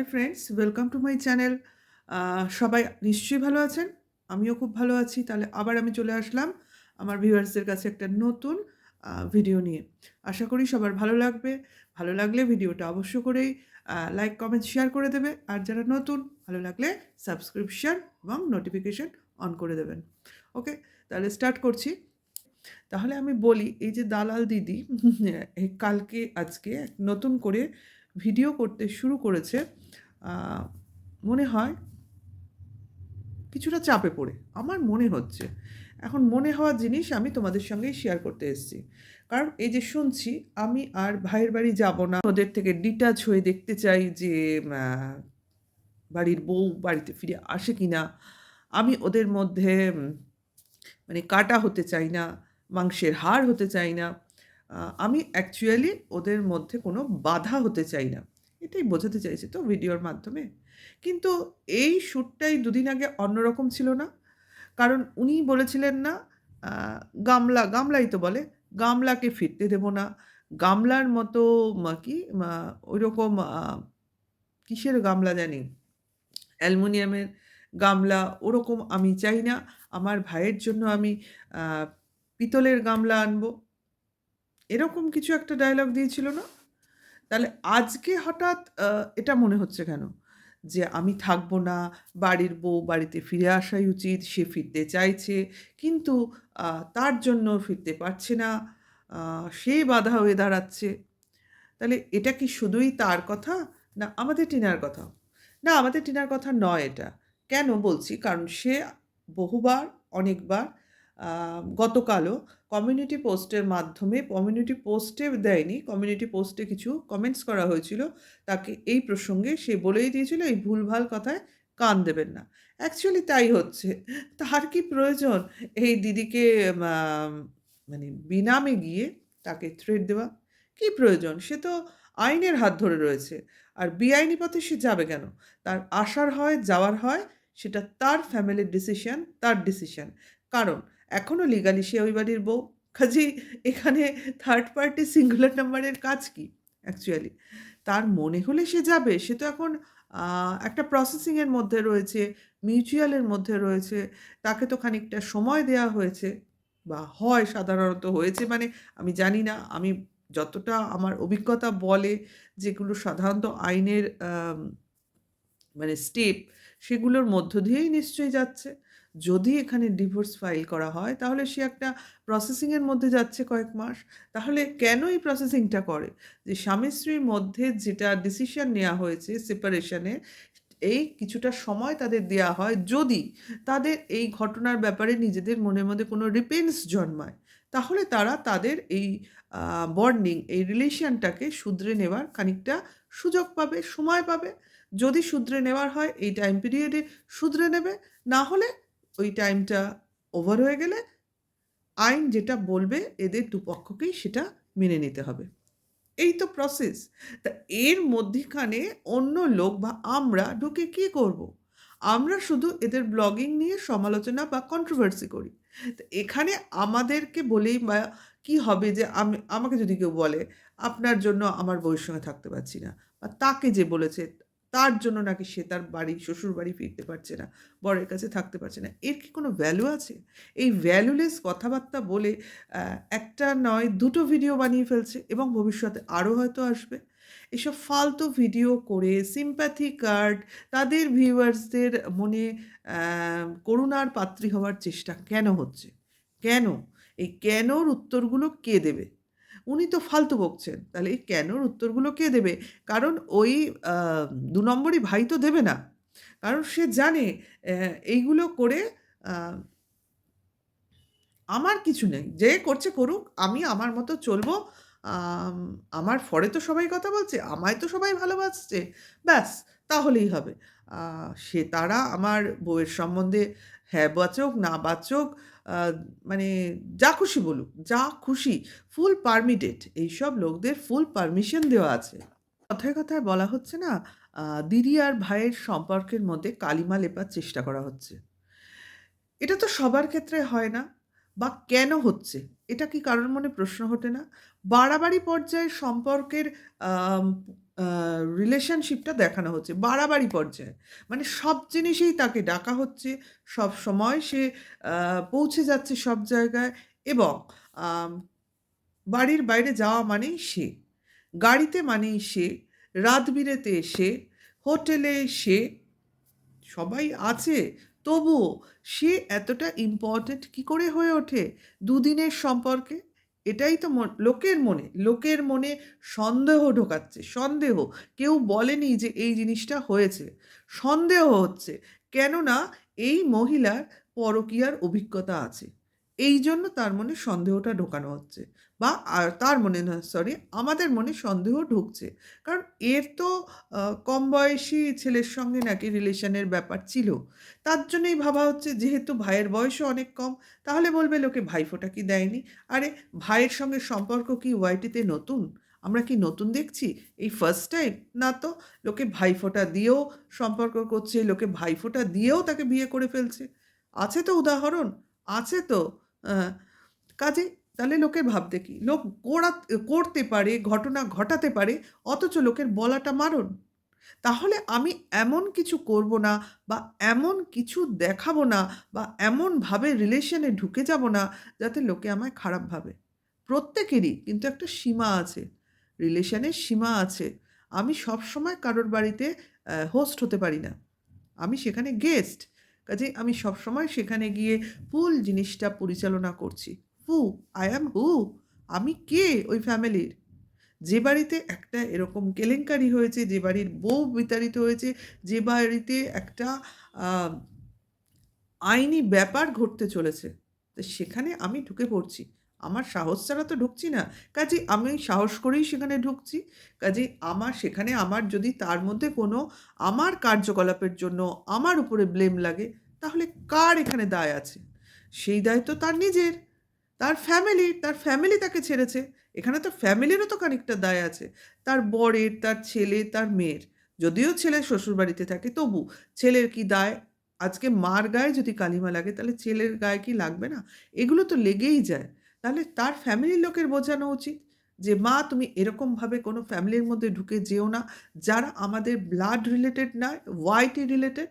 Hello friends, welcome to my channel. সবাই নিশ্চয়ই ভালো আছেন। আমিও খুব ভালো আছি। তাহলে আবার আমি চলে আসলাম আমার ভিউয়ার্সদের কাছে একটা নতুন ভিডিও নিয়ে। আশা করি সবার ভালো লাগবে। ভালো লাগলে ভিডিওটা অবশ্য করেই লাইক, কমেন্ট, শেয়ার করে দেবে। আর যারা নতুন, ভালো লাগলে সাবস্ক্রিপশন এবং নোটিফিকেশন অন করে দেবেন। ওকে, তাহলে স্টার্ট করছি। তাহলে আমি বলি, এই যে দালাল দিদি এই কালকে আজকে এক নতুন করে ভিডিও করতে শুরু করেছে। মনে হয় কিছুটা চাপে পড়ে আমার মনে হচ্ছে। এখন মনে হওয়া জিনিস আমি তোমাদের সঙ্গেই শেয়ার করতে এসেছি। কারণ এই যে শুনছি, আমি আর ভাইয়ের বাড়ি যাব না, ওদের থেকে ডিটাচ হয়ে দেখতে চাই যে বাড়ির বউ বাড়িতে ফিরে আসে কি না। আমি ওদের মধ্যে মানে কাটা হতে চাই না, মাংসের হাড় হতে চাই না। আমি অ্যাকচুয়ালি ওদের মধ্যে কোনো বাধা হতে চাই না। এটাই বোঝাতে চাইছি তো ভিডিওর মাধ্যমে। কিন্তু এই শ্যুটটাই দুদিন আগে অন্যরকম ছিল না? কারণ উনি বলেছিলেন না, আ গামলাই তো বলে, গামলাকে ফিরতে দেব না। গামলার মতো কি ওইরকম কিসের গামলা জানি? অ্যালুমিনিয়ামের গামলা ওরকম আমি চাই না। আমার ভাইয়ের জন্য আমি আ পিতলের গামলা আনবো। এরকম কিছু একটা ডায়ালগ দিয়েছিল না? তাহলে আজকে হঠাৎ এটা মনে হচ্ছে কেন? যে আমি থাকবো না, বাড়ির বউ বাড়িতে ফিরে আসাই উচিত, সে ফিরতে চাইছে। কিন্তু আ তার জন্য ফিরতে পারছে না। আ সে বাধা হয়ে দাঁড়াচ্ছে। তাহলে এটা কি শুধুই তার কথা? না আমাদের টিনার কথা? না, আমাদের টিনার কথা নয় এটা। কেন বলছি? কারণ সে বহুবার, অনেকবার আ গতকালও কমিউনিটি পোস্টের মাধ্যমে, কমিউনিটি পোস্টে দেয়নি, কমিউনিটি পোস্টে কিছু কমেন্টস করা হয়েছিল। তাকে এই প্রসঙ্গে সে বলেই দিয়েছিল, এই ভুলভাল কথায় কান দেবেন না। অ্যাকচুয়ালি তাই হচ্ছে। তার কি প্রয়োজন এই দিদিকে মা মানে বিনামে গিয়ে তাকে থ্রেট দেওয়া? কি প্রয়োজন? সে তো আইনের হাত ধরে রয়েছে। আর বেআইনি পথে সে যাবে কেন? তার আসার হয়, যাওয়ার হয়, সেটা তার ফ্যামিলির ডিসিশন, তার ডিসিশন। কারণ এখনো লিগালি সে ওই বাড়ির বউ। কাজেই এখানে থার্ড পার্টি সিঙ্গুলার নাম্বারের কাজ কি অ্যাকচুয়ালি? তার মনে হলে সে যাবে। সে তো এখন আ একটা প্রসেসিং এর মধ্যে রয়েছে, মিউচুয়াল এর মধ্যে রয়েছে। তাকে তো খানিকটা সময় দেয়া হয়েছে বা হয়, সাধারণত হয়েছে মানে আমি জানি না। আমি যতটা আমার অভিজ্ঞতা বলে, যেগুলো সাধারণত আইনের মানে স্টেপ, সেগুলোর মধ্য দিয়েই নিশ্চয়ই যাচ্ছে। যদি এখানে ডিভোর্স ফাইল করা হয়, তাহলে সে একটা প্রসেসিং এর মধ্যে যাচ্ছে কয়েক মাস। তাহলে কেন এই প্রসেসিংটা করে? যে স্বামী-স্ত্রীর মধ্যে যেটা ডিসিশন নেয়া হয়েছে সেপারেশনের, এই কিছুটা সময় তাদের দেয়া হয়, যদি তাদের এই ঘটনার ব্যাপারে নিজেদের মনের মধ্যে কোনো রিপেন্স জন্মায়, তাহলে তারা তাদের এই আ বন্ডিং, এই রিলেশনটাকে শুধরে নেওয়ার খানিকটা সুযোগ পাবে, সময় পাবে। যদি শুধরে নেওয়ার হয় এই টাইম পিরিয়ডে শুধরে নেবে। না হলে ওই টাইমটা ওভার হয়ে গেলে আইন যেটা বলবে এদের দুপক্ষকেই সেটা মেনে নিতে হবে। এই তো প্রসেস। তা এর মধ্যিখানে অন্য লোক বা আমরা ঢুকে কি করব? আমরা শুধু এদের ব্লগিং নিয়ে সমালোচনা বা কন্ট্রোভার্সি করি। তো এখানে আমাদেরকে বলেই বা কি হবে যে আমাকে যদি কেউ বলে, "আপনার জন্য আমার বউয়ের সঙ্গে থাকতে পারছি না।" বা তাকে যে বলেছে, তার জন্য নাকি সে তার বাড়ি, শ্বশুরবাড়ি ফিরতে পারছে না, বরের কাছে থাকতে পারছে না। এর কি কোনো ভ্যালু আছে? এই ভ্যালুলেস কথাবার্তা বলে অ্যা একটা নয়, ২ টো ভিডিও বানিয়ে ফেলছে এবং ভবিষ্যতে আরও হয়তো আসবে। এসব ফালতু ভিডিও করে সিম্প্যাথি কার্ড, তাদের ভিউয়ার্সদের মনে করুণার পাত্রী হওয়ার চেষ্টা কেন হচ্ছে? কেন? এই কেনর উত্তরগুলো কে দেবে? উনি তো ফালতু বকছেন। তাহলে এই কেনর উত্তরগুলো কে দেবে? কারণ ওই আ ২ নম্বরি ভাই তো দেবে না। কারণ সে জানে এইগুলো করে আ আমার কিছু নেই। যে করছে করুক, আমি আমার মতো চলবো। আম আমার ফরে তো সবাই কথা বলছে, আমায় তো সবাই ভালোবাসছে। ব্যাস তাহলেই হবে। আ সে তারা আমার বউয়ের সম্বন্ধে হ্যাঁ বাচক, না বাচক, আ মানে যা খুশি বলুক, যা খুশি, ফুল পারমিটেড। এইসব লোকদের ফুল পারমিশন দেওয়া আছে। কথায়, কথায় বলা হচ্ছে না, আ দিদি আর ভাইয়ের সম্পর্কের মধ্যে কালিমা লেপার চেষ্টা করা হচ্ছে। এটা তো সবার ক্ষেত্রে হয় না, বা কেন হচ্ছে? এটা কি কারোর মনে প্রশ্ন ওঠে না? বাড়াবাড়ি পর্যায়ের সম্পর্কের আম রিলেশনশিপটা দেখানো হচ্ছে বাড়াবাড়ি পর্যায়ে। মানে সব জিনিসেই তাকে ডাকা হচ্ছে, সবসময় সে পৌঁছে যাচ্ছে সব জায়গায় এবং আম বাড়ির বাইরে যাওয়া মানেই সে, গাড়িতে মানেই সে, রাত-বিরেতে সে, হোটেলে সে, সবাই আছে, তবুও সে এতটা ইম্পর্ট্যান্ট কী করে হয়ে ওঠে দুদিনের সম্পর্কে? এটাই তো লোকের মনে সন্দেহ ঢোকাচ্ছে, সন্দেহ। কেউ বলেনি যে এই জিনিসটা হয়েছে। সন্দেহ হচ্ছে। কেননা এই মহিলার পরকীয়ার অভিজ্ঞতা আছে। এইজন্য তার মনে সন্দেহটা ঢোকানো হচ্ছে বা তার মনে না, সরি, আমাদের মনে সন্দেহ ঢুকছে। কারণ এর তো কম বয়সী ছেলের সঙ্গে নাকি রিলেশনের ব্যাপার ছিল। তার জন্যই ভাবা হচ্ছে যেহেতু ভাইয়ের বয়সও অনেক কম, তাহলে বলবে লোকে ভাইফোঁটা কি দেয়নি? আরে ভাইয়ের সঙ্গে সম্পর্ক কি ওয়াইটিতে নতুন? আমরা কি নতুন দেখছি? এই ফার্স্ট টাইম? না তো। লোকে ভাইফোঁটা দিয়েও সম্পর্ক করছে, লোকে ভাইফোঁটা দিয়েও তাকে বিয়ে করে ফেলছে। আছে তো উদাহরণ, আছে তো। আ কাজেই তাহলে লোকের ভাবতে কি? লোক করতে পারে, ঘটনা ঘটাতে পারে, অথচ লোকের বলাটা বারণ। তাহলে আমি এমন কিছু করব না বা এমন কিছু দেখাবো না বা এমনভাবে রিলেশনে ঢুকে যাব না যাতে লোকে আমায় খারাপ ভাবে। প্রত্যেকেরই কিন্তু একটা সীমা আছে। রিলেশনের সীমা আছে। আমি সবসময় কারোর বাড়িতে হোস্ট হতে পারি না। আমি সেখানে গেস্ট। কাজেই আমি সবসময় সেখানে গিয়ে ফুল জিনিসটা পরিচালনা করছি। হু? I am who? আমি কে ওই ফ্যামিলির? যে বাড়িতে একটা এরকম কেলেঙ্কারি হয়েছে, যে বাড়ির বউ বিতাড়িত হয়েছে, যে বাড়িতে একটা আ আইনি ব্যাপার ঘটতে চলেছে, তো সেখানে আমি ঢুকে পড়ছি। আমার সাহস ছাড়া তো ঢুকছি না। কাজেই আমি সাহস করেই সেখানে ঢুকছি। কাজেই আমার সেখানে আমার যদি তার মধ্যে কোনো আমার কার্যকলাপের জন্য আমার উপরে ব্লেম লাগে, তাহলে কার এখানে দায় আছে? সেই দায় তো তার নিজের। তার ফ্যামিলি তাকে ছেড়েছে। এখানে তো ফ্যামিলিরও তো খানিকটা দায় আছে। তার বরের, তার ছেলে, তার মেয়ের। যদিও ছেলে শ্বশুরবাড়িতে থাকে তবু ছেলের কি দায়? আজকে মার গায়ে যদি কালিমা লাগে তাহলে ছেলের গায়ে কি লাগবে না? এগুলো তো লেগেই যায়। তাহলে তার ফ্যামিলির লোকের বোঝানো উচিত যে, "মা তুমি এরকমভাবে কোনো ফ্যামিলির মধ্যে ঢুকে যেও না, যারা আমাদের ব্লাড রিলেটেড নয়, ওয়াইটি রিলেটেড।"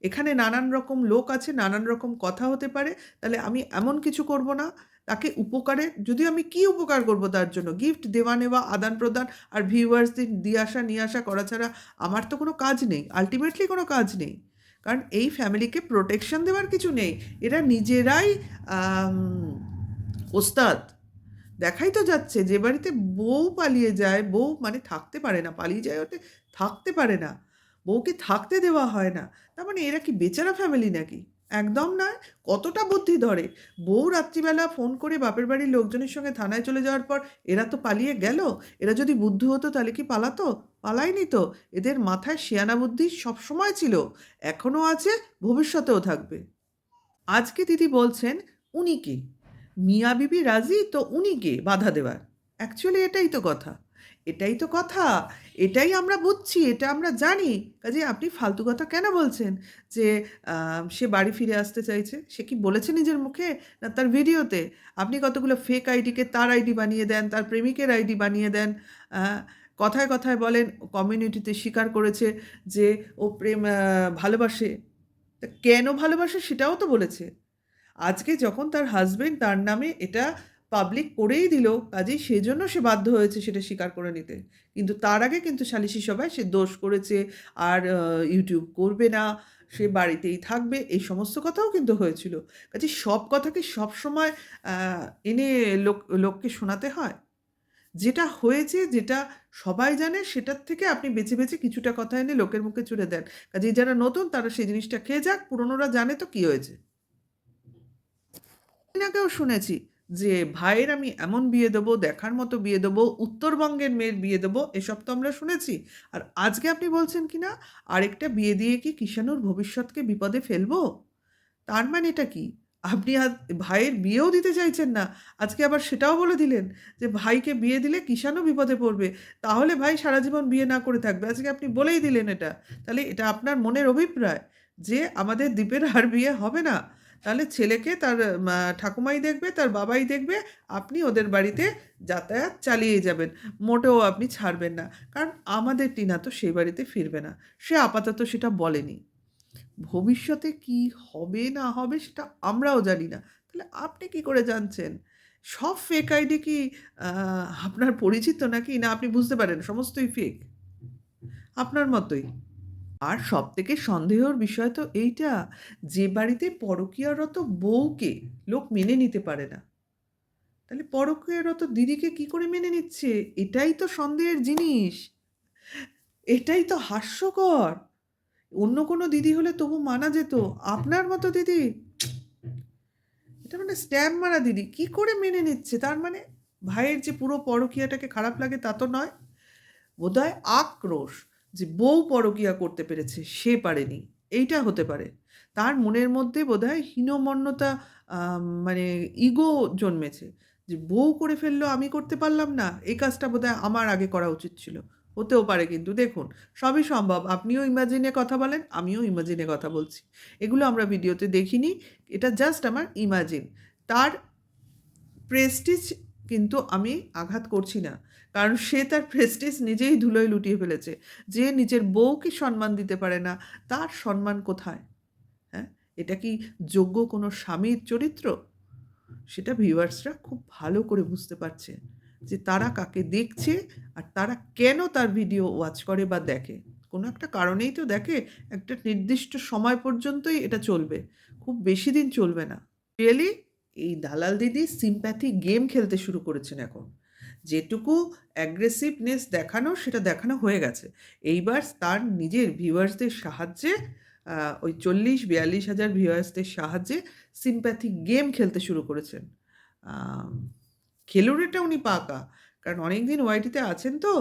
এখানে নানান রকম লোক আছে, নানান রকম কথা হতে পারে। তাহলে আমি এমন কিছু করব না, তাকে উপকারে যদিও আমি কি উপকার করব তার জন্য? গিফট দেওয়া-নেওয়া, আদান-প্রদান আর ভিউয়ার্সদের দিয়ে আসা, নিয়ে আসা করা ছাড়া আমার তো কোনো কাজ নেই। আল্টিমেটলি কোনো কাজ নেই। কারণ এই ফ্যামিলিকে প্রোটেকশন দেওয়ার কিছু নেই। এরা নিজেরাই আম ওস্তাদ। দেখাই তো যাচ্ছে যে বাড়িতে বউ পালিয়ে যায়, বউ মানে থাকতে পারে না, পালিয়ে যায় ওতে থাকতে পারে না। বউকে থাকতে দেওয়া হয় না। তার মানে এরা কি বেচারা ফ্যামিলি নাকি? একদম নয়। কতটা বুদ্ধি ধরে? বউ রাত্রিবেলা ফোন করে বাপের বাড়ির লোকজনের সঙ্গে থানায় চলে যাওয়ার পর এরা তো পালিয়ে গেল। এরা যদি বুদ্ধু হতো তাহলে কি পালাতো? পালায়নি তো। এদের মাথায় শেয়ানা বুদ্ধি সবসময় ছিল। এখনো আছে, ভবিষ্যতেও থাকবে। আজকে দিদি বলছেন, "উনি কে? মিয়া বিবি রাজি তো উনি কে বাধা দেওয়ার?" অ্যাকচুয়ালি এটাই তো কথা। এটাই তো কথা। এটাই আমরা বুঝছি, এটা আমরা জানি। কাজেই আপনি ফালতু কথা কেন বলছেন? যে সে বাড়ি ফিরে আসতে চাইছে। সে কি বলেছে নিজের মুখে? না তার ভিডিওতে? আপনি কতগুলো ফেক আইডিকে তার আইডি বানিয়ে দেন, তার প্রেমিকের আইডি বানিয়ে দেন। আ কথায়, কথায় বলেন কমিউনিটিতে স্বীকার করেছে যে ও ভালোবাসে। তা কেন ভালোবাসে সেটাও তো বলেছে। আজকে যখন তার হাসব্যান্ড তার নামে এটা পাবলিক করেই দিল, কাজেই সেজন্য সে বাধ্য হয়েছে সেটা স্বীকার করে নিতে। কিন্তু তার আগে কিন্তু সালিসি সভায় সে দোষ করেছে, আর YouTube করবে না, সে বাড়িতেই থাকবে, এই সমস্ত কথাও কিন্তু হয়েছিল। কাজেই সব কথা কি সবসময় আ এনে লোককে শোনাতে হয়? যেটা হয়েছে, যেটা সবাই জানে সেটার থেকে আপনি বেছে, বেছে কিছুটা কথা এনে লোকের মুখে ছুড়ে দেন। কাজেই যারা নতুন তারা সেই জিনিসটা খেয়ে যাক, পুরনোরা জানে তো কি হয়েছে। কিছুদিন আগেও শুনেছি যে ভাইয়ের আমি এমন বিয়ে দেবো, দেখার মতো বিয়ে দেবো, উত্তরবঙ্গের মেয়ের বিয়ে দেবো, এসব তো আমরা শুনেছি। আর আজকে আপনি বলছেন কিনা আরেকটা বিয়ে দিয়ে কি কিষাণুর ভবিষ্যৎকে বিপদে ফেলবো? তার মানে এটা কি? আপনি ভাইয়ের বিয়েও দিতে চাইছেন না। আজকে আবার সেটাও বলে দিলেন যে ভাইকে বিয়ে দিলে কিষাণও বিপদে পড়বে। তাহলে ভাই সারা জীবন বিয়ে না করে থাকবে। আজকে আপনি বলেই দিলেন এটা। তাহলে এটা আপনার মনের অভিপ্রায় যে আমাদের দীপের আর বিয়ে হবে না। তাহলে ছেলেকে তার ঠাকুমাই দেখবে, তার বাবাই দেখবে, আপনি ওদের বাড়িতে যাতায়াত চালিয়ে যাবেন। মোটেও আপনি ছাড়বেন না। কারণ আমাদের টিনা তো সেই বাড়িতে ফিরবে না। সে আপাতত সেটা বলেনি। ভবিষ্যতে কি হবে না হবে সেটা আমরাও জানি না। তাহলে আপনি কি করে জানছেন? সব ফেক আইডি কি আ আপনার পরিচিত নাকি? না আপনি বুঝতে পারেন সমস্তই ফেক? আপনার মতোই। আর সবথেকে সন্দেহের বিষয় তো এইটা, যে বাড়িতে পরকীয়ারত বউকে লোক মেনে নিতে পারে না, তাহলে পরকীয়ারত দিদিকে কি করে মেনে নিচ্ছে? এটাই তো সন্দেহের জিনিস। এটাই তো হাস্যকর। অন্য কোনো দিদি হলে তবু মানা যেত। আপনার মতো দিদি, এটা মানে স্ট্যাম্প মারা দিদি। কি করে মেনে নিচ্ছে? তার মানে ভাইয়ের যে পুরো পরকীয়াটাকে খারাপ লাগে তা তো নয়। বোধহয় আক্রোশ যে বউ পরকীয়া করতে পেরেছে, সে পারেনি। এইটা হতে পারে। তার মনের মধ্যে বোধহয় হীনমন্যতা, মানে ইগো জন্মেছে। যে বউ করে ফেললো, আমি করতে পারলাম না। এই কাজটা বোধহয় আমার আগে করা উচিত ছিল। হতেও পারে কিন্তু দেখুন, সবই সম্ভব। আপনিও ইমাজিনে কথা বলেন, আমিও ইমাজিনে কথা বলছি। এগুলো আমরা ভিডিওতে দেখিনি। এটা জাস্ট আমার ইমাজিন। তার প্রেস্টিজ কিন্তু আমি আঘাত করছি না। কারণ সে তার প্রেস্টিজ নিজেই ধুলোয় লুটিয়ে ফেলেছে। যে নিজের বউকে সম্মান দিতে পারে না, তার সম্মান কোথায়? হ্যাঁ? এটা কি যোগ্য কোনো স্বামীর চরিত্র? সেটা ভিউয়ার্সরা খুব ভালো করে বুঝতে পারছে যে তারা কাকে দেখছে আর তারা কেন তার ভিডিও ওয়াচ করে বা দেখে। কোনো একটা কারণেই তো দেখে। একটা নির্দিষ্ট সময় পর্যন্তই এটা চলবে। খুব বেশি দিন চলবে না। রিয়েলি এই দালাল দিদি সিম্প্যাথি গেম খেলতে শুরু করেছেন এখন। যেটুকু অ্যাগ্রেসিভনেস দেখানোর সেটা দেখানো হয়ে গেছে। এইবার তার নিজের ভিউয়ার্সদের সাহায্যে, ওই ৪০-৪২ হাজার ভিউয়ার্সদের সাহায্যে সিম্প্যাথি গেম খেলতে শুরু করেছেন। আম খেলুড় এটা উনি পাকা। কারণ অনেকদিন ওয়াইটিতে আছেন তো,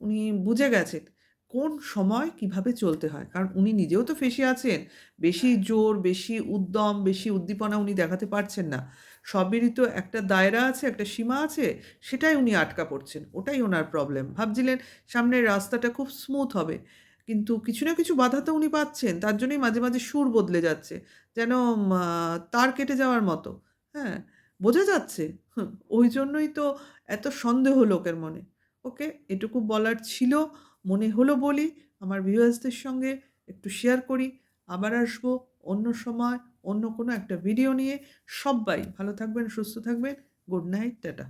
উনি বুঝে গেছেন কোন সময় কিভাবে চলতে হয়। কারণ উনি নিজেও তো ফেঁসে আছেন। বেশি জোর, বেশি উদ্যম, বেশি উদ্দীপনা উনি দেখাতে পারছেন না। সবেরই তো একটা দায়রা আছে, একটা সীমা আছে, সেটাই উনি আটকা পড়ছেন। ওটাই ওনার প্রবলেম। ভাবছিলেন সামনের রাস্তাটা খুব স্মুথ হবে। কিন্তু কিছু না কিছু বাধা তো উনি পাচ্ছেন। তার জন্যই মাঝে, মাঝে সুর বদলে যাচ্ছে। যেন তার কেটে যাওয়ার মতো। হ্যাঁ? বোঝা যাচ্ছে। ওই জন্যই তো এত সন্দেহ লোকের মনে। ওকে, এটুকু বলার ছিল, মনে হলো বলি। আমার ভিউয়ার্সদের সঙ্গে একটু শেয়ার করি। আবার আসবো অন্য সময়, অন্য কোনো একটা ভিডিও নিয়ে। সব্বাই ভালো থাকবেন, সুস্থ থাকবেন। Good night, tata.